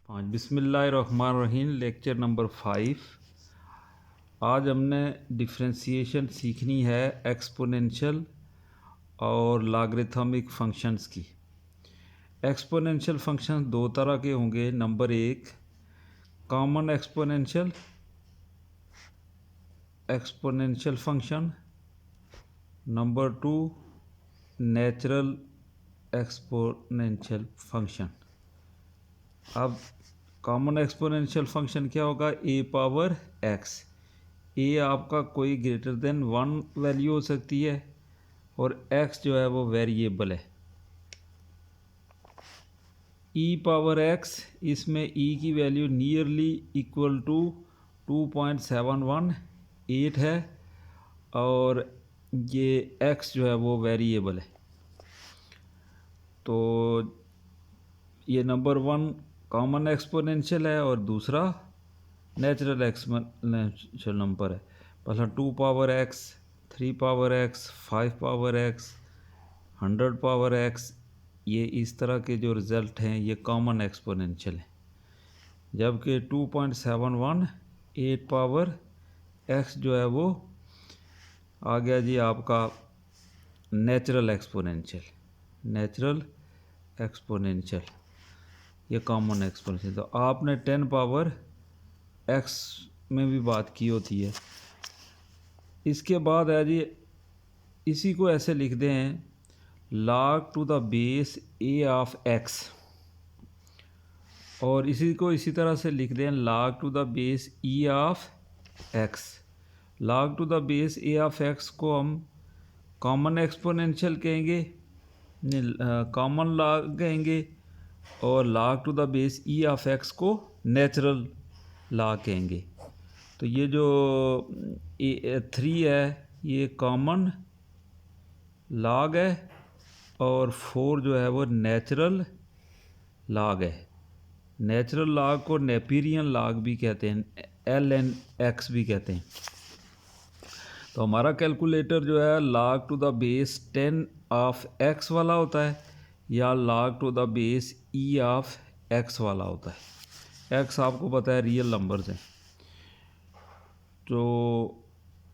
बिस्मिल्लाहिर्रहमानिर्रहीम। Lecture number 5। आज हमने डिफरेंशिएशन सीखनी है एक्सपोनेंशियल और लॉगरिथमिक फंक्शंस की। एक्सपोनेंशियल फंक्शन दो तरह के होंगे। Number 1 common exponential function, number 2 natural exponential function. अब कॉमन एक्सपोनेंशियल फंक्शन क्या होगा? ए पावर एक्स। ए आपका कोई ग्रेटर देन 1 वैल्यू हो सकती है और एक्स जो है वो वेरिएबल है। ई पावर एक्स, इसमें ई की वैल्यू नियरली इक्वल टू 2.718 है और ये एक्स जो है वो वेरिएबल है। तो ये नंबर 1 कॉमन एक्सपोनेंशियल है और दूसरा नेचुरल एक्सपोनेंशियल नंबर है। पहला 2 power x, 3 power x, 5 power x, 100 power x, ये इस तरह के जो रिज़ल्ट हैं ये कॉमन एक्सपोनेंशियल है। जबकि 2.718 पावर एक्स जो है वो आ गया जी आपका नेचुरल एक्सपोनेंशियल, ये कॉमन एक्सपोनेंशियल। तो आपने 10 पावर एक्स में भी बात की होती है। इसके बाद है जी, इसी को ऐसे लिख दें log to the base a of x, और इसी को इसी तरह से लिख दें log to the base e of x. log to the base a of x को हम कॉमन एक्सपोनेंशियल कहेंगे, कॉमन लॉग कहेंगे, और log to the base e of x को नेचुरल लॉग कहेंगे। तो ये जो 3 है ये कॉमन लॉग है और 4 जो है वो नेचुरल लॉग है। नेचुरल लॉग को नेपेरियन लॉग भी कहते हैं, ln(x) भी कहते हैं। तो हमारा कैलकुलेटर जो है log to the base 10 of x वाला होता है या log to the base e of x वाला होता है। x आपको पता है रियल नंबर्स हैं। तो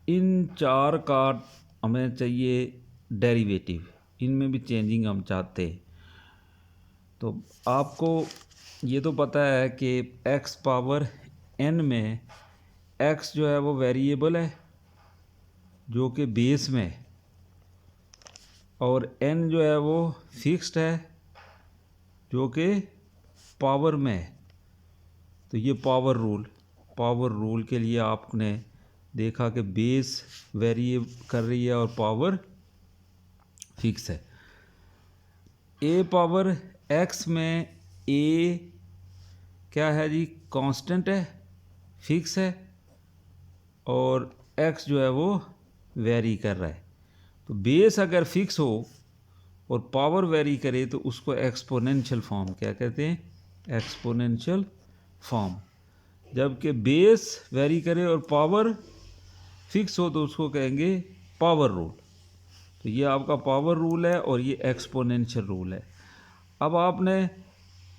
इन 4 का हमें चाहिए डेरिवेटिव, इनमें भी चेंजिंग हम चाहते हैं। तो आपको ये तो पता है कि x पावर n में x जो है वो वेरिएबल है जो कि बेस में है, और n जो है वो फिक्स्ड है जो कि पावर में है। तो ये पावर रूल के लिए आपने देखा कि बेस वेरी कर रही है और पावर फिक्स है। ए पावर एक्स में ए क्या है जी? कांस्टेंट है, फिक्स है, और एक्स जो है वो वेरी कर रहा है। तो बेस अगर फिक्स हो और पावर वेरी करे तो उसको एक्सपोनेंशियल फॉर्म क्या कहते हैं? Exponential form. जबकि बेस वेरी करे और पावर फिक्स हो तो उसको कहेंगे पावर रूल। तो ये आपका पावर रूल है और ये एक्सपोनेंशियल रूल है। अब आपने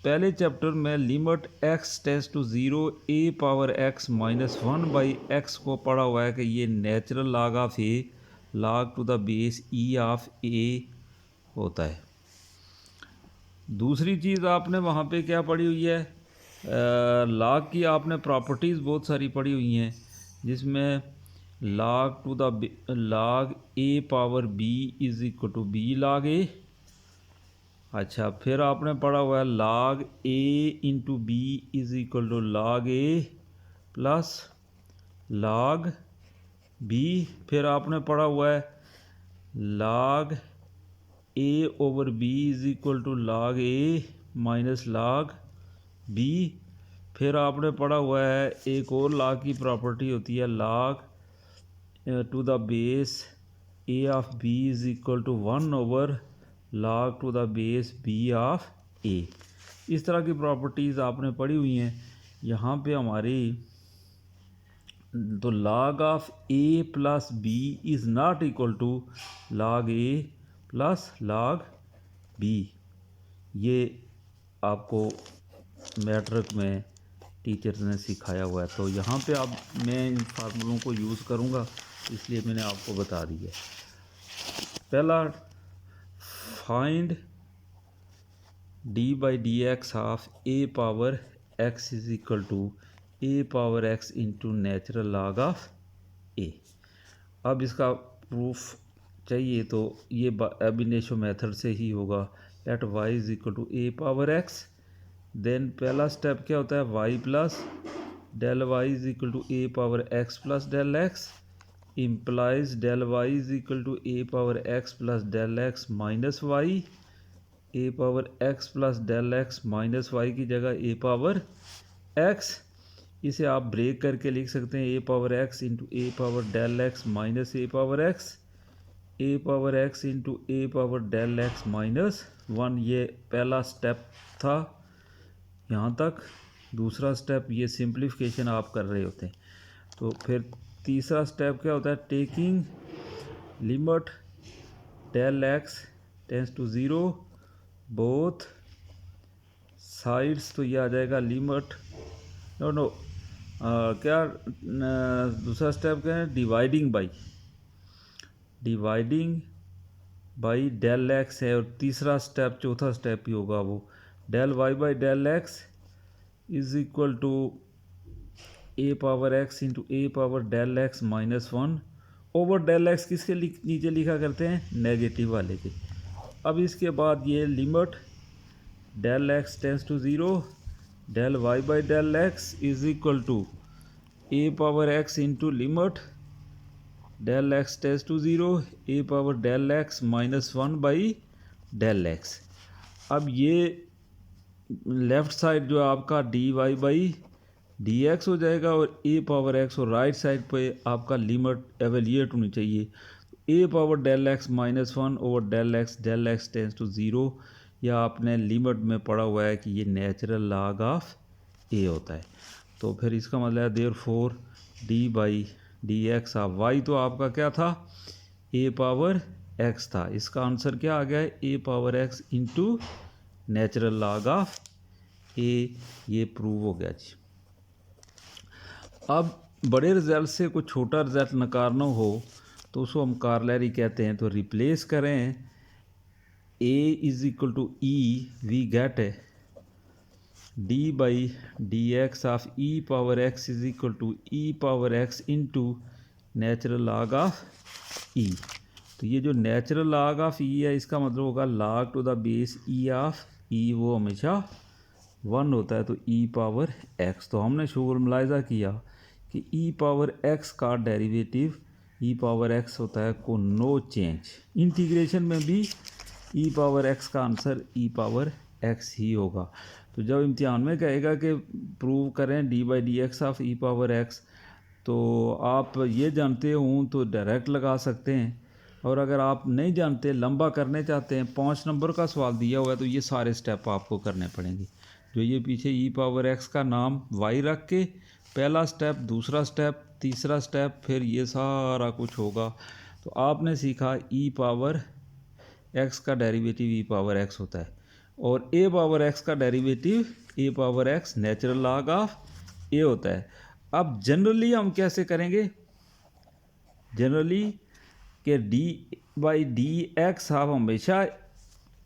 पहले चैप्टर में limit x tends to 0 a power x minus 1 by x को पढ़ा हुआ है कि ये natural log of a log to the base e of a होता है। दूसरी चीज़ आपने वहाँ पे क्या पढ़ी हुई है? लॉग की आपने प्रॉपर्टीज़ बहुत सारी पढ़ी हुई हैं, जिसमें log a power b is equal to b log a। अच्छा, फिर आपने पढ़ा हुआ है log a into b is equal to log a plus log b। फिर आपने पढ़ा हुआ है log a over b is equal to log a minus log b। फिर आपने पढ़ा हुआ है एक और log की प्रॉपर्टी होती है log to the base a of b is equal to 1 over log to the base b of a। इस तरह की प्रॉपर्टीज़ आपने पढ़ी हुई हैं। यहाँ पे हमारी तो log of a plus b is not equal to log a plus log b। ये आपको मैट्रिक में टीचर्स ने सिखाया हुआ है। तो यहाँ पे अब मैं इन फार्मूलों को यूज़ करूँगा, इसलिए मैंने आपको बता दिया। पहला, find d by d x of a power x is equal to a power x into natural log of a. अब इसका प्रूफ चाहिए तो ये अब इनिशियो मेथड से ही होगा। At y is equal to a power x, then पहला स्टेप क्या होता है, y plus del y is equal to a power x plus del x implies del y is equal to a power x plus del x minus y, a power x plus del x minus y की जगह ए power x. इसे आप break करके लिख सकते हैं, ए power x into a power del x minus A power x, A power x into a power del x minus 1। ये पहला स्टेप था यहाँ तक। दूसरा स्टेप ये सिंप्लीफिकेशन आप कर रहे होते हैं। तो फिर तीसरा स्टेप क्या होता है, taking limit del x tends to zero both sides. तो ये आ जाएगा लिमिट नो क्या दूसरा स्टेप क्या है, डिवाइडिंग बाई डेल एक्स है। और तीसरा स्टेप, चौथा स्टेप ही होगा वो, del y by del x is equal to a power x into a power del x minus 1 over del x किसके नीचे लिखा करते हैं, नेगेटिव वाले के। अब इसके बाद ये limit del x tends to zero del y by del x is equal to a power x into limit del x tends to zero a power del x minus 1 by del x. अब ये left side जो आपका d y by d x हो जाएगा और a power x, और right side पे आपका लिमिट एवेलिएट होनी चाहिए। A power del x minus 1 over del x tends to zero, या आपने लिमिट में पढ़ा हुआ है कि ये नेचुरल लॉग ऑफ ए होता है। तो फिर इसका मतलब है therefore d by d x of y, तो आपका क्या था, ए पावर एक्स था। इसका आंसर क्या आ गया है, a power x into natural log of a. ये प्रूव हो गया जी। अब बड़े रिजल्ट से कोई छोटा रिजल्ट नकारना हो तो उसको हम कारलरी कहते हैं। तो रिप्लेस करें a is equal to e, we get d by d x of e power x is equal to e power x into natural log of e. तो ये जो नेचुरल लॉग ऑफ ई है, इसका मतलब होगा log to the base e of e, वो हमेशा 1 होता है। तो ई पावर एक्स, तो हमने शुगर मुलाहिजा किया कि ई पावर एक्स का डेरिवेटिव ई पावर एक्स होता है को नो चेंज। इंटीग्रेशन में भी ई पावर एक्स का आंसर ई पावर एक्स ही होगा। तो जब इम्तिहान में कहेगा कि प्रूव करें d by d x of e power x, तो आप ये जानते हों तो डायरेक्ट लगा सकते हैं, और अगर आप नहीं जानते, लंबा करने चाहते हैं, 5 नंबर का सवाल दिया हुआ है, तो ये सारे स्टेप आपको करने पड़ेंगे। जो ये पीछे ई पावर एक्स का नाम वाई रख के पहला स्टेप, दूसरा स्टेप, तीसरा स्टेप, फिर ये सारा कुछ होगा। तो आपने सीखा ई पावर एक्स का डेरिवेटिव ई पावर एक्स होता है, और ए पावर एक्स का derivative a power x natural log of a होता है। अब जनरली हम कैसे करेंगे, जनरली कि डी बाई डी एक्स आप हमेशा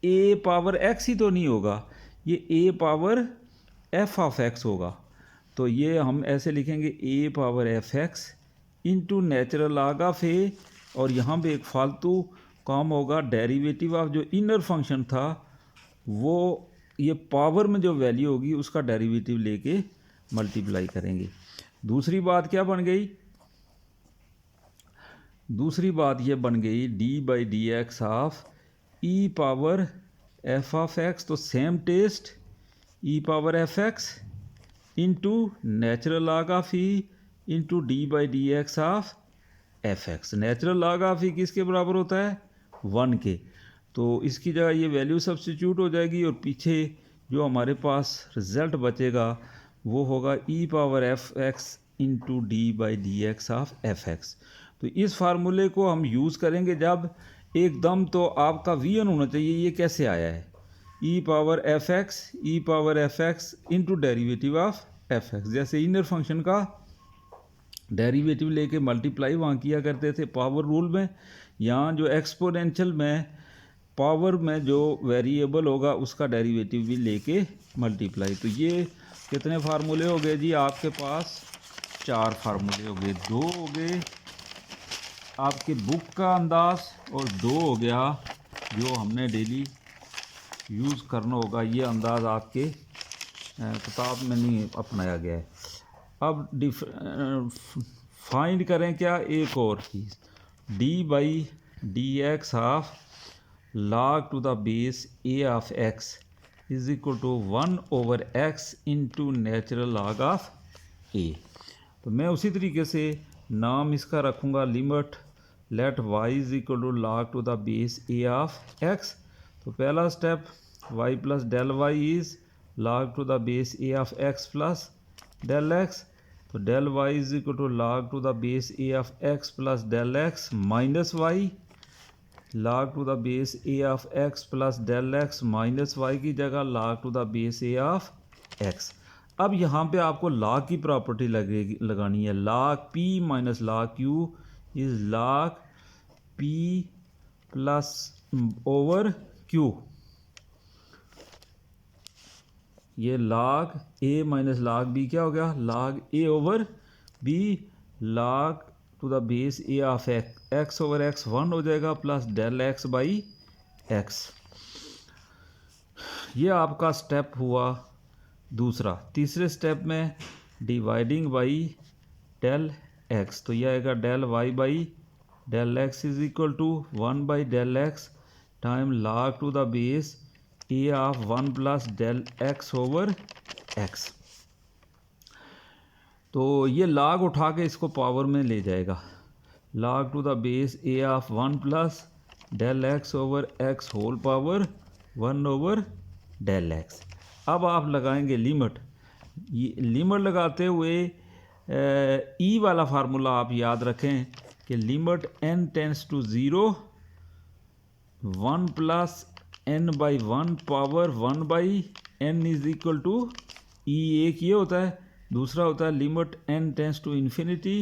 ए पावर एक्स ही तो नहीं होगा, ये a power f of x होगा। तो ये हम ऐसे लिखेंगे a power f x into natural log of a, और यहाँ पे एक फालतू काम होगा, डेरिवेटिव ऑफ जो इनर फंक्शन था वो ये पावर में जो वैल्यू होगी उसका डेरिवेटिव लेके मल्टीप्लाई करेंगे। दूसरी बात क्या बन गई, दूसरी बात ये बन गई d by d x of e power f of x. तो same test e power f x into natural log of e into d by d x of f x. Natural log of e किसके बराबर होता है, 1 के। तो इसकी जगह ये वैल्यू सब्स्टिट्यूट हो जाएगी, और पीछे जो हमारे पास रिज़ल्ट बचेगा वो होगा e power f x into d by d x of f x. तो इस फार्मूले को हम यूज़ करेंगे जब एकदम तो आपका वी एन होना चाहिए। ये कैसे आया है, e power f x into derivative of f x. जैसे इनर फंक्शन का डेरिवेटिव लेके मल्टीप्लाई वहाँ किया करते थे पावर रूल में, यहाँ जो एक्सपोनेंशियल में पावर में जो वेरिएबल होगा उसका डेरिवेटिव भी लेके मल्टीप्लाई। तो ये कितने फार्मूले हो गए जी आपके पास? 4 फार्मूले हो गए। 2 हो गए आपके बुक का अंदाज और 2 हो गया जो हमने डेली यूज़ करना होगा। ये अंदाज आपके किताब में नहीं अपनाया गया है। अब फाइंड करें क्या एक और चीज़, d by d x of log to the base a of x is equal to 1 over x into natural log of a. तो मैं उसी तरीके से नाम इसका रखूँगा limit let y is equal to log to the base a of x. तो पहला step y plus del y is log to the base a of x plus del x. तो del y is equal to log to the base a of x plus del x minus y, log to the base a of x plus del x minus y की जगह log to the base a of x. अब यहाँ पे आपको log की property लगानी है, log p minus log q is log p plus over q। ये log a minus log b क्या हो गया? log a over b, log to the base a of x over x 1 हो जाएगा plus del x by x. ये आपका step हुआ दूसरा। तीसरे स्टेप में डिवाइडिंग बाई डेल एक्स, तो यह आएगा del y by del x is equal to 1 by del x time log to the base a of 1 plus del x over x. तो ये log उठा के इसको पावर में ले जाएगा, log to the base a of 1 plus del x over x whole power 1 over del x. अब आप लगाएंगे लिमिट। ये लिमिट लगाते हुए ई वाला फार्मूला आप याद रखें कि limit n tends to 0 1 plus n by 1 power 1 by n is equal to e. एक ये होता है, दूसरा होता है limit n tends to infinity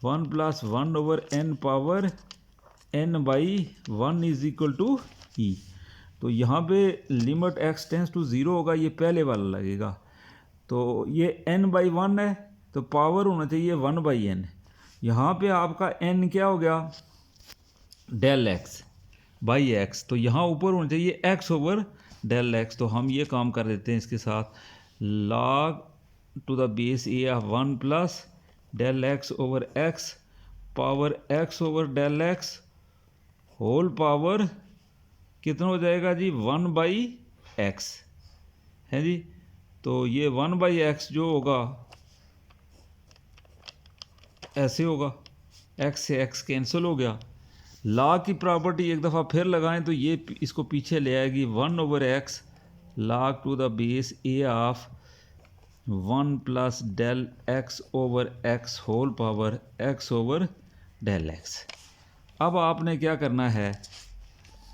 1 plus 1 over n power n by 1 is equal to e. तो यहाँ पे लिमिट x टेंस टू 0 होगा, ये पहले वाला लगेगा। तो ये n बाई 1 है तो पावर होना चाहिए 1 बाई n। यहाँ पे आपका n क्या हो गया? Del x by x। तो यहाँ ऊपर होना चाहिए x ओवर डेल x। तो हम ये काम कर देते हैं इसके साथ, log to the base a of 1 plus del x over x power x over del x whole power कितना हो जाएगा जी? 1 बाई एक्स है जी। तो ये 1 बाई एक्स जो होगा ऐसे होगा, x से x कैंसिल हो गया। log की प्रॉपर्टी एक दफ़ा फिर लगाएं तो ये इसको पीछे ले आएगी 1 over x log to the base a of 1 plus del x over x whole power x over del x. अब आपने क्या करना है,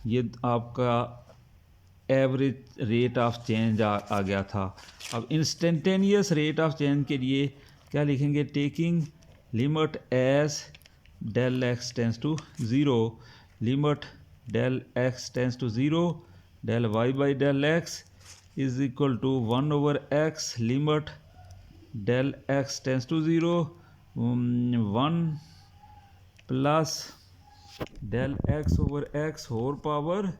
ये आपका एवरेज रेट ऑफ चेंज आ गया था। अब इंस्टेंटेनियस रेट ऑफ चेंज के लिए क्या लिखेंगे? Taking limit as del x tends to 0, limit del x tends to 0 del y by del x is equal to 1 over x limit del x tends to 0 1 plus del x over x whole power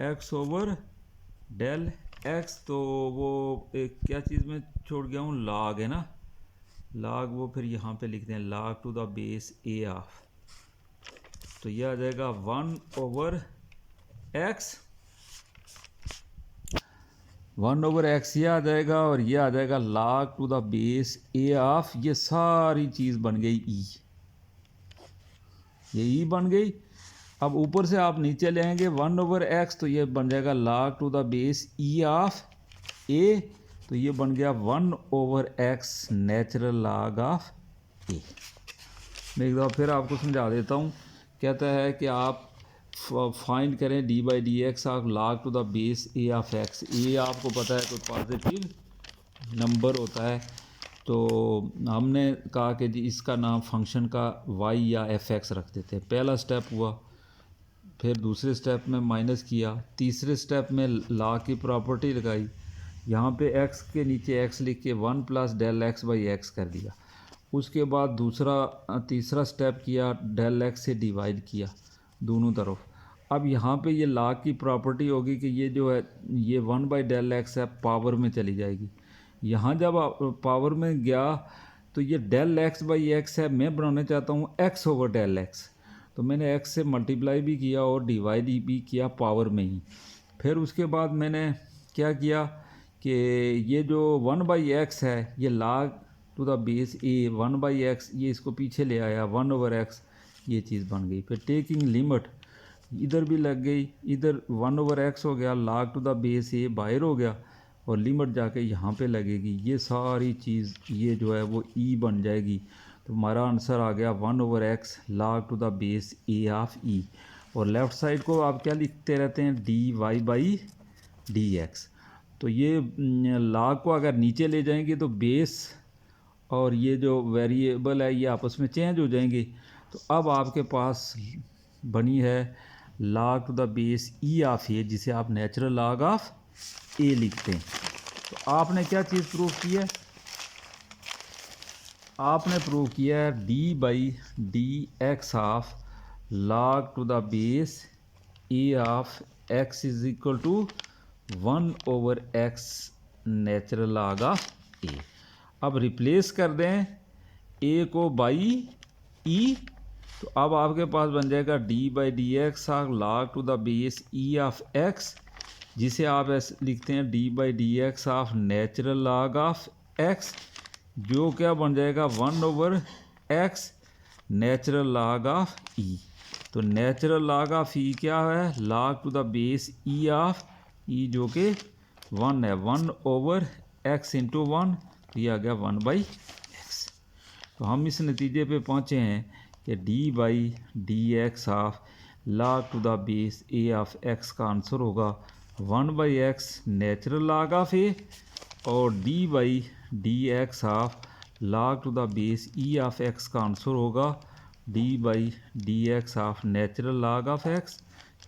x over del x. तो वो एक क्या चीज़ में छोड़ गया हूँ, log है ना, log वो फिर यहाँ पे लिखते हैं log to the base a of. तो ये आ जाएगा 1 ओवर एक्स, 1 ओवर एक्स ये आ जाएगा और ये आ जाएगा log to the base a of. ये सारी चीज़ बन गई ई, ये ई बन गई। अब ऊपर से आप नीचे ले आएंगे 1 ओवर एक्स, तो ये बन जाएगा log to the base e of a. तो ये बन गया 1 over x natural log of a. मैं एक दफ़ा फिर आपको समझा देता हूँ। कहता है कि आप फाइंड करें d by d x of log to the base a of x. ए आपको पता है कोई पॉजिटिव नंबर होता है, तो हमने कहा कि जी इसका नाम फंक्शन का वाई या एफ एक्स रख देते हैं। पहला स्टेप हुआ, फिर दूसरे स्टेप में माइनस किया, तीसरे स्टेप में लॉग की प्रॉपर्टी लगाई, यहाँ पे x के नीचे x लिख के 1 plus del x by x कर दिया। उसके बाद तीसरा स्टेप किया, डेल एक्स से डिवाइड किया दोनों तरफ। अब यहाँ पे ये लॉग की प्रॉपर्टी होगी कि ये जो है ये 1 बाई डेल एक्स है पावर में चली जाएगी। यहाँ जब पावर में गया तो ये डेल एक्स बाई एक्स है, मैं बनाना चाहता हूँ x ओवर डेल एक्स, तो मैंने x से मल्टीप्लाई भी किया और डिवाइड भी किया पावर में ही। फिर उसके बाद मैंने क्या किया कि ये जो 1 बाई एक्स है ये log to the base a 1 by x, ये इसको पीछे ले आया 1 ओवर एक्स, ये चीज़ बन गई। फिर टेकिंग लिमिट इधर भी लग गई, इधर 1 ओवर एक्स हो गया, log to the base a बाहर हो गया और लिमिट जाके यहाँ पे लगेगी। ये सारी चीज़ ये जो है वो e बन जाएगी। तो हमारा आंसर आ गया 1 over x log to the base a of e। और लेफ़्ट साइड को आप क्या लिखते रहते हैं, dy बाई डी एक्स। तो ये log को अगर नीचे ले जाएंगे तो बेस और ये जो वेरिएबल है ये आपस में चेंज हो जाएंगे। तो अब आपके पास बनी है log to the base e of a, जिसे आप नेचुरल log ऑफ a लिखते हैं। तो आपने क्या चीज़ प्रूव की है, आपने प्रूव किया है d by d x of log to the base a of x is equal to 1 over x natural log of a। अब रिप्लेस कर दें a को बाई e, तो अब आपके पास बन जाएगा d by d x of log to the base e of x, जिसे आप ऐसे लिखते हैं d by d x of natural log of x, जो क्या बन जाएगा 1 over x natural log of e। तो नेचुरल लॉग ऑफ e क्या है, log to the base e of e, जो कि 1 है, 1 ओवर x इंटू 1, तो ये आ गया 1 बाई एक्स। तो हम इस नतीजे पे पहुँचे हैं कि d by d x of log to the base a of x का आंसर होगा 1 by x natural log of a, और d by d x of log to the base e of x का answer होगा d by d x of natural log of x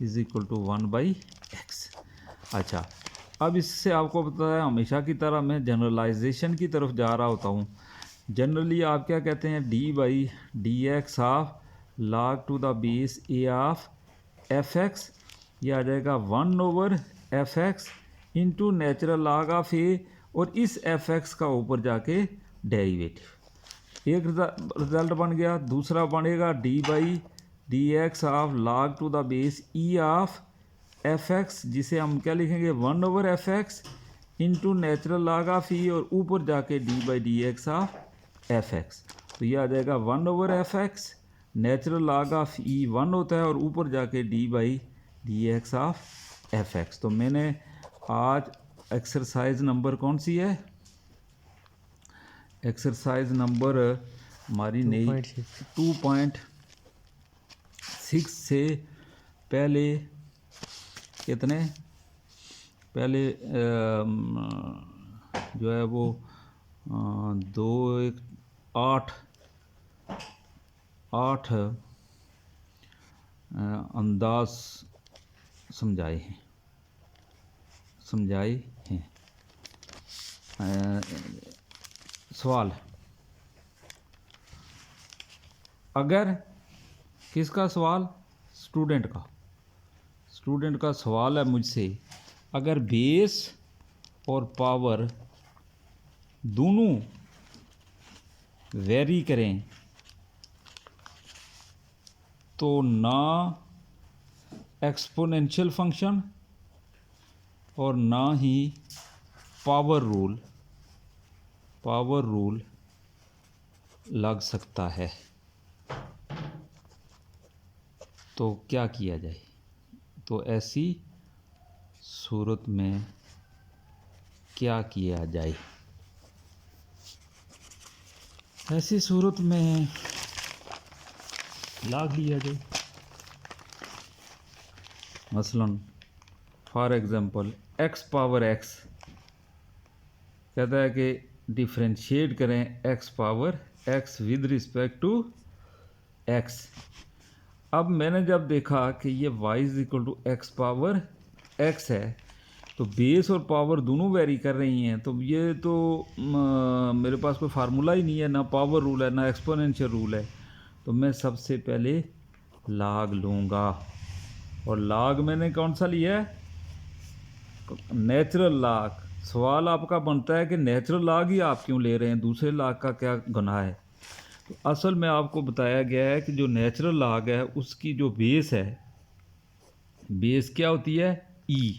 is equal to 1 by x. अच्छा, अब इससे आपको पता है हमेशा की तरह मैं जनरलाइजेशन की तरफ जा रहा होता हूँ। जनरली आप क्या कहते हैं, d by d x of log to the base a of f x, ये आ जाएगा 1 over f x into natural log of a, और इस एफ एक्स का ऊपर जाके डेरिवेटिव। एक रिजल्ट बन गया, दूसरा बनेगा d by d x of log to the base e of f x, जिसे हम क्या लिखेंगे 1 over f x into natural log of e, और ऊपर जाके d by d x of f x. तो ये आ जाएगा 1 over f x natural log of e 1 होता है, और ऊपर जाके d by d x of f x. तो मैंने आज एक्सरसाइज नंबर कौन सी है, एक्सरसाइज नंबर हमारी नई 2.6 से पहले कितने पहले जो है वो 8 अंदाज समझाए हैं। सवाल, अगर किसका सवाल, स्टूडेंट का सवाल है मुझसे, अगर बेस और पावर दोनों वेरी करें तो ना एक्सपोनेंशियल फंक्शन और ना ही पावर रूल लग सकता है, तो क्या किया जाए। तो ऐसी सूरत में क्या किया जाए, ऐसी सूरत में लाग लिया जाए। मसलन for example x power x कहता है कि डिफ्रेंशिएट करें x power x with respect to x. अब मैंने जब देखा कि ये y is equal to x power x है तो बेस और पावर दोनों वेरी कर रही हैं, तो ये तो मेरे पास कोई फार्मूला ही नहीं है, ना पावर रूल है ना एक्सपोनेंशियल रूल है। तो मैं सबसे पहले लाग लूँगा, और लाग मैंने कौन सा लिया है? नेचुरल लाग। सवाल आपका बनता है कि नेचुरल लाग ही आप क्यों ले रहे हैं, दूसरे लाग का क्या गुनाह है? तो असल में आपको बताया गया है कि जो नेचुरल लाग है उसकी जो बेस है, बेस क्या होती है? ई,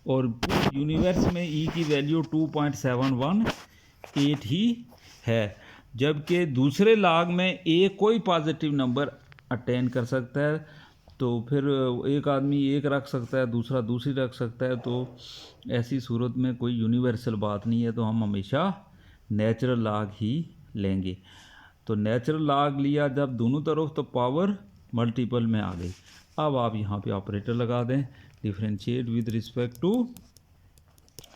और यूनिवर्स में ई की वैल्यू 2.718 ही है, जबकि दूसरे लाग में ए कोई पॉजिटिव नंबर अटेन कर सकता है। तो फिर एक आदमी एक रख सकता है, दूसरा दूसरी रख सकता है, तो ऐसी सूरत में कोई यूनिवर्सल बात नहीं है, तो हम हमेशा नेचुरल लाग ही लेंगे। तो नेचुरल लाग लिया जब दोनों तरफ, तो पावर मल्टीपल में आ गई। अब आप यहाँ पे ऑपरेटर लगा दें, differentiate with respect to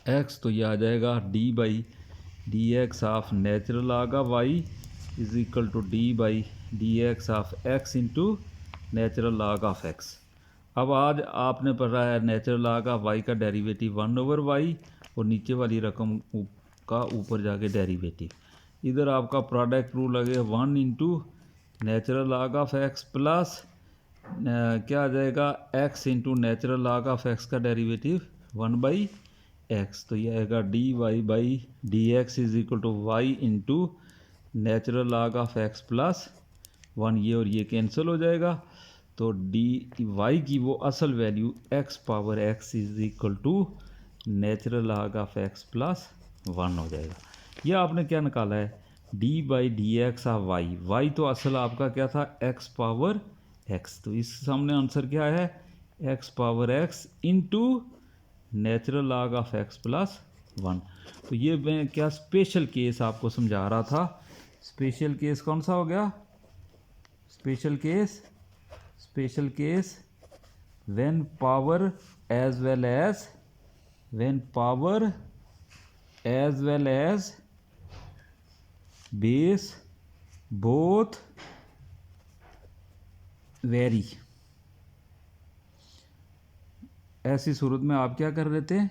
x, तो ये आ जाएगा d by d x of natural log of y is equal to d by d x of x into natural log of x. अब आज आपने पढ़ा है नेचुरल लाग ऑफ वाई का डेरिवेटिव 1/y, और नीचे वाली रकम का ऊपर जाके डेरिवेटिव। इधर आपका प्रोडक्ट रूल लगेगा 1 into natural log of x plus क्या आ जाएगा x into natural log of x का डेरिवेटिव 1/x। तो ये आएगा dy by d x is equal to y into natural log of x plus 1, ये और ये कैंसिल हो जाएगा। तो डी वाई की वो असल value x power x is equal to natural log of x plus 1 हो जाएगा। यह आपने क्या निकाला है? d by d x of y. Y तो असल आपका क्या था? x power x। तो इस सामने आंसर क्या है? x power x into natural log of x plus 1। तो ये मैं क्या स्पेशल केस आपको समझा रहा था। स्पेशल केस कौन सा हो गया? Special case when power as well as base both vary. ऐसी सूरत में आप क्या कर देते हैं?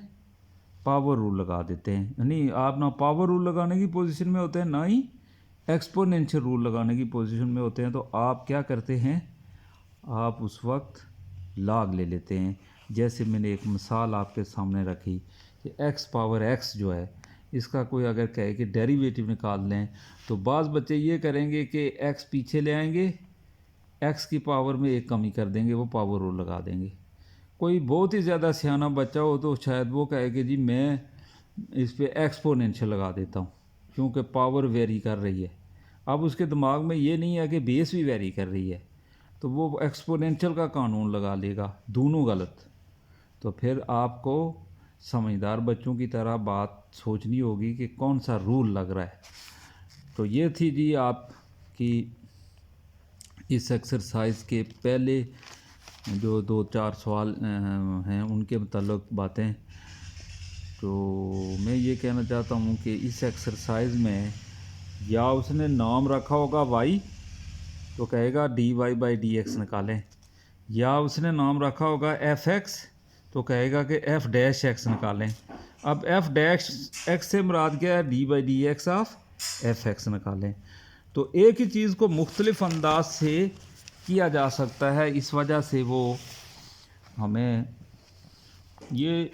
पावर रूल लगा देते हैं। नहीं, आप ना पावर रूल लगाने की पोजीशन में होते हैं, ना ही एक्सपोनेंशियल रूल लगाने की पोजीशन में होते हैं। तो आप क्या करते हैं? आप उस वक्त लॉग ले लेते हैं। जैसे मैंने एक मिसाल आपके सामने रखी कि एक्स पावर एक्स जो है, इसका कोई अगर कहे कि डेरिवेटिव निकाल लें, तो बाज़ बच्चे ये करेंगे कि एक्स पीछे ले आएंगे, एक्स की पावर में एक कमी कर देंगे, वो पावर रूल लगा देंगे। कोई बहुत ही ज़्यादा सियाना बच्चा हो तो शायद वो कहे कि जी मैं इस पे एक्सपोनेंशियल लगा देता हूँ, क्योंकि पावर वेरी कर रही है। अब उसके दिमाग में ये नहीं है कि बेस भी वेरी कर रही है, तो वो एक्सपोनेंशियल का कानून लगा लेगा। दोनों गलत। तो फिर आपको समझदार बच्चों की तरह बात सोचनी होगी कि कौन सा रूल लग रहा है। तो ये थी जी आपकी इस एक्सरसाइज के पहले जो 2-4 सवाल हैं उनके मतलब बातें। तो मैं ये कहना चाहता हूँ कि इस एक्सरसाइज में या उसने नाम रखा होगा y, तो कहेगा dy बाई डी एक्स निकालें, या उसने नाम रखा होगा fx, तो कहेगा कि f डैश x निकालें। अब f डैश x से मुराद क्या है? d by d x of fx निकालें। तो एक ही चीज़ को मुख्तलिफ अंदाज से किया जा सकता है, इस वजह से वो हमें ये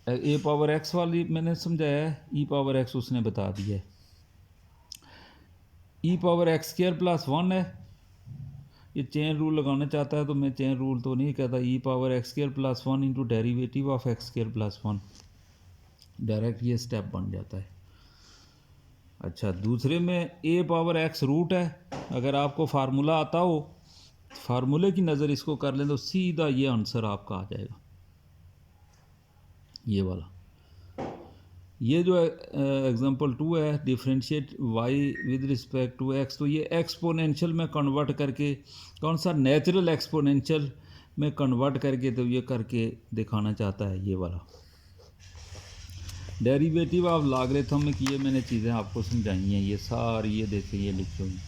ए पावर एक्स वाली मैंने समझाया है, ई पावर एक्स उसने बता दिया है। E power x square plus 1 है। ये चेन रूल लगाना चाहता है तो मैं चेन रूल तो नहीं कहता। E power x square plus 1 into derivative of x square plus 1, direct ये स्टेप बन जाता है। अच्छा, दूसरे में ए पावर एक्स रूट है। अगर आपको फार्मूला आता हो, फार्मूले की नज़र इसको कर लें तो सीधा ये आंसर आपका आ जाएगा, ये वाला। ये जो एग्जांपल 2 है, differentiate y with respect to x, तो ये एक्सपोनेंशियल में कन्वर्ट करके, कौन सा? नेचुरल एक्सपोनेंशियल में कन्वर्ट करके तो ये करके दिखाना चाहता है ये वाला। डेरिवेटिव ऑफ लॉगरिथम में किए मैंने चीज़ें आपको समझाई हैं, ये सारी ये देखें ये लिखी हुई,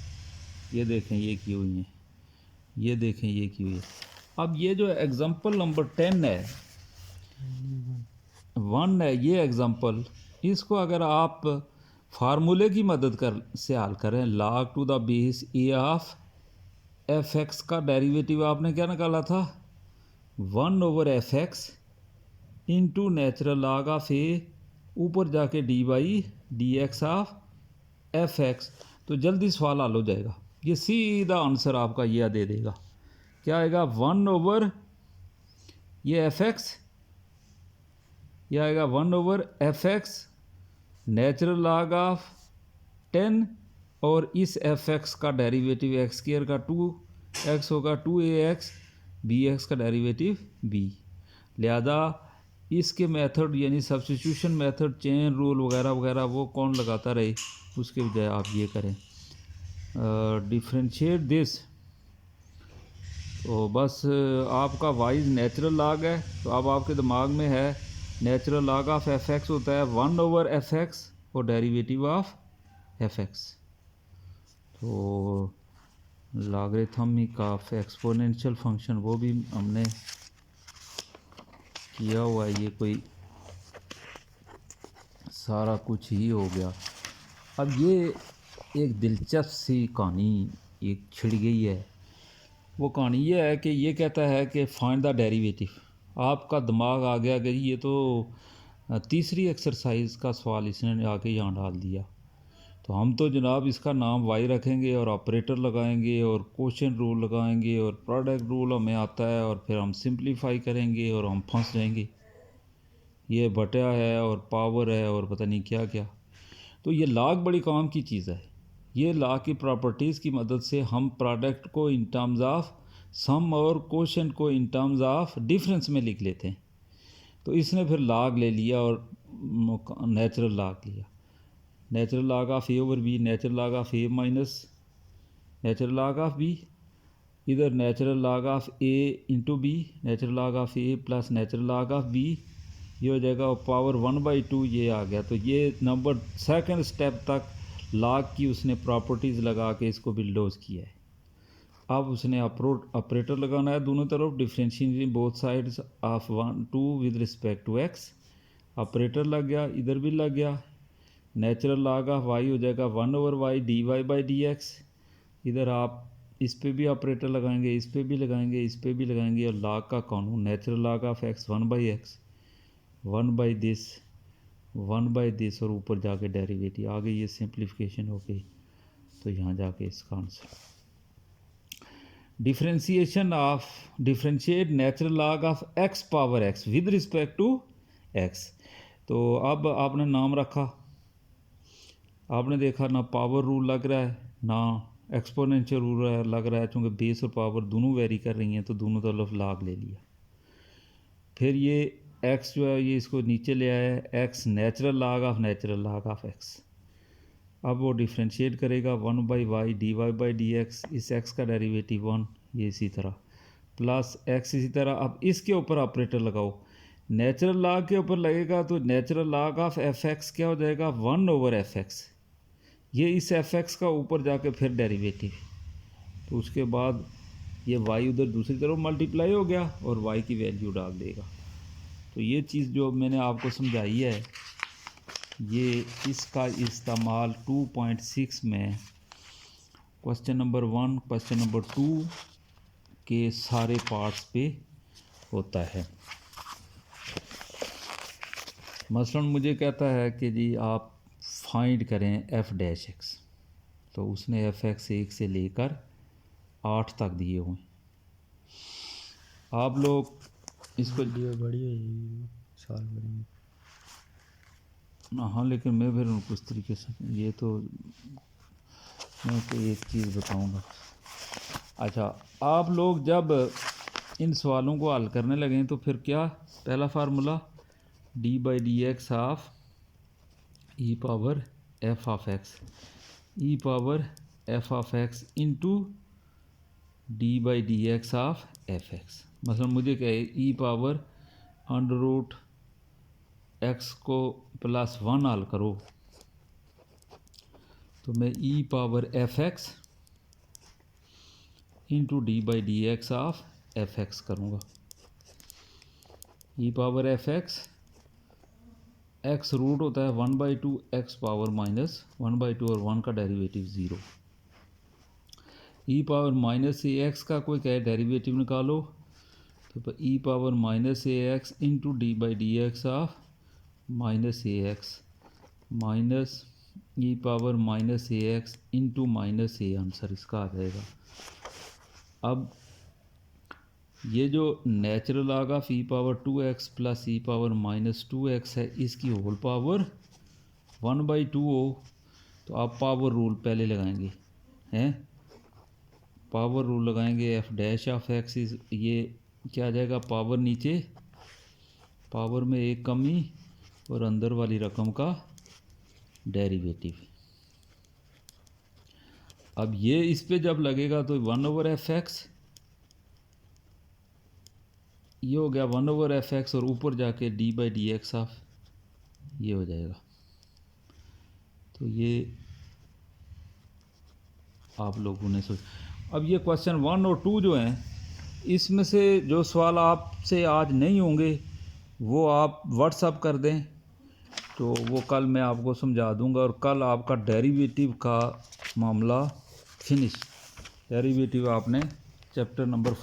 ये देखें ये की हुई हैं, ये देखें ये की हुई है। अब ये जो एग्ज़ाम्पल नंबर 10 है, 1 है ये एग्ज़ाम्पल, इसको अगर आप फार्मूले की मदद कर से हल करें, log to the base a of f x का डेरिवेटिव आपने क्या निकाला था 1/f(x) into natural log of a ऊपर जाके dy/dx ऑफ एफ एक्स, तो जल्दी सवाल हल हो जाएगा। ये सीधा आंसर आपका यह दे देगा, क्या आएगा 1/, ये एफ एक्स, यह आएगा 1/f(x) नेचुरल लॉग ऑफ 10 और इस f(x) का डेरिवेटिव x² का 2x होगा 2ax, bx का डेरिवेटिव b। लिहाजा इसके मेथड यानी सब्स्टिट्यूशन मेथड, चेन रूल वगैरह वगैरह वो कौन लगाता रहे, उसके बजाय आप ये करें डिफ्रेंशिएट दिस। तो बस आपका वाइज नेचुरल लॉग है, तो अब आपके दिमाग में है नेचुरल लॉग ऑफ f(x) होता है 1/f(x) और डेरिवेटिव ऑफ f(x). तो लॉगरिथमिक ऑफ एक्सपोनेंशियल फंक्शन वो भी हमने किया हुआ है, ये कोई सारा कुछ ही हो गया। अब ये एक दिलचस्प सी कहानी एक छिड़ गई है, वो कहानी ये है कि ये कहता है कि फाइंड द डेरिवेटिव। आपका दिमाग आ गया कि ये तो तीसरी एक्सरसाइज का सवाल इसने आके यहाँ डाल दिया, तो हम तो जनाब इसका नाम वाई रखेंगे और ऑपरेटर लगाएंगे और क्वोशिएंट रूल लगाएंगे और प्रोडक्ट रूल हमें आता है और फिर हम सिंप्लीफाई करेंगे और हम फंस जाएंगे। ये बटा है और पावर है और पता नहीं क्या क्या। तो ये लॉग बड़ी काम की चीज़ है। ये लॉग की प्रॉपर्टीज़ की मदद से हम प्रोडक्ट को इन टर्म्स ऑफ सम और क्वोशिएंट को इन टर्म्स ऑफ डिफरेंस में लिख लेते हैं। तो इसने फिर लॉग ले लिया और नेचुरल लॉग लिया, natural log of a/b, natural log of a minus natural log of b, इधर natural log of a into b, natural log of a plus natural log of b, ये हो जाएगा power 1/2, ये आ गया। तो ये number second step तक log की उसने प्रॉपर्टीज़ लगा के इसको बिल्डोज किया है। अब उसने ऑपरेटर लगाना है दोनों तरफ, differentiating both sides of 1 2 with respect to x, operator लग गया, इधर भी लग गया। नेचुरल लॉग ऑफ y हो जाएगा 1/y dy/dx, इधर आप इस पे भी ऑपरेटर लगाएंगे, इस पे भी लगाएंगे, इस पे भी लगाएंगे, और लॉग का कानून natural log of x 1/x 1/this 1/this और ऊपर जाके डेरिवेटिव आ गई, ये सिंप्लीफिकेशन हो गई। तो यहाँ जाके इसका answer differentiate natural log of x⁻x with respect to x। तो अब आपने नाम रखा, आपने देखा ना पावर रूल लग रहा है ना एक्सपोनेंशियल रूल लग रहा है, चूँकि बेस और पावर दोनों वेरी कर रही हैं तो दोनों तरफ लॉग ले लिया। फिर ये x जो है ये इसको नीचे ले आया, x natural log of x। अब वो डिफ्रेंशिएट करेगा 1/y dy/dx, इस x का डेरिवेटिव 1, ये इसी तरह प्लस x इसी तरह। अब इसके ऊपर ऑपरेटर लगाओ, नेचुरल लॉग के ऊपर लगेगा तो नेचुरल लॉग ऑफ f(x) क्या हो जाएगा 1/f(x), ये इस f(x) का ऊपर जाके फिर डेरिवेटिव, तो उसके बाद ये y उधर दूसरी तरफ मल्टीप्लाई हो गया और y की वैल्यू डाल देगा। तो ये चीज़ जो मैंने आपको समझाई है, ये इसका इस्तेमाल 2.6 में क्वेश्चन नंबर 1 क्वेश्चन नंबर 2 के सारे पार्ट्स पे होता है। मसलन मुझे कहता है कि जी आप फाइंड करें f'(x), तो उसने f(x) 1 से लेकर 8 तक दिए हुए। आप लोग इसको बड़ी साल भर हाँ, लेकिन मैं फिर उनको इस तरीके से, ये तो मैं तो एक चीज़ बताऊंगा। अच्छा, आप लोग जब इन सवालों को हल करने लगें तो फिर क्या, पहला formula d/dx of e⁻f(x), e⁻f(x) into d/dx of f(x), मसलन मुझे क्या है e power under root x को +1 हल करो, तो मैं e power f x into d by d x of f x करूँगा। E power f x root होता है 1/2 एक्स पावर -1/2 और 1 का डेरिवेटिव 0। ई पावर -ax का कोई क्या है डेरिवेटिव निकालो, तो e power -ax into d by d x of -ax minus e power -ax into -a answer इसका आ जाएगा। अब ये जो natural log of e power 2x plus e power -2x है, इसकी होल पावर 1/2 हो, तो आप पावर रूल पहले लगाएंगे हैं, पावर रूल लगाएंगे F dash of x is, ये क्या आ जाएगा पावर नीचे, पावर में एक कमी और अंदर वाली रकम का डेरिवेटिव। अब ये इस पे जब लगेगा तो 1/f(x), ये हो गया 1/f(x) और ऊपर जाके D by d x of ये हो जाएगा। तो ये आप लोगों ने सोच, अब ये क्वेश्चन 1 और 2 जो हैं, इसमें से जो सवाल आपसे आज नहीं होंगे वो आप व्हाट्सअप कर दें, तो वो कल मैं आपको समझा दूंगा, और कल आपका डेरिवेटिव का मामला फिनिश। डेरिवेटिव आपने चैप्टर नंबर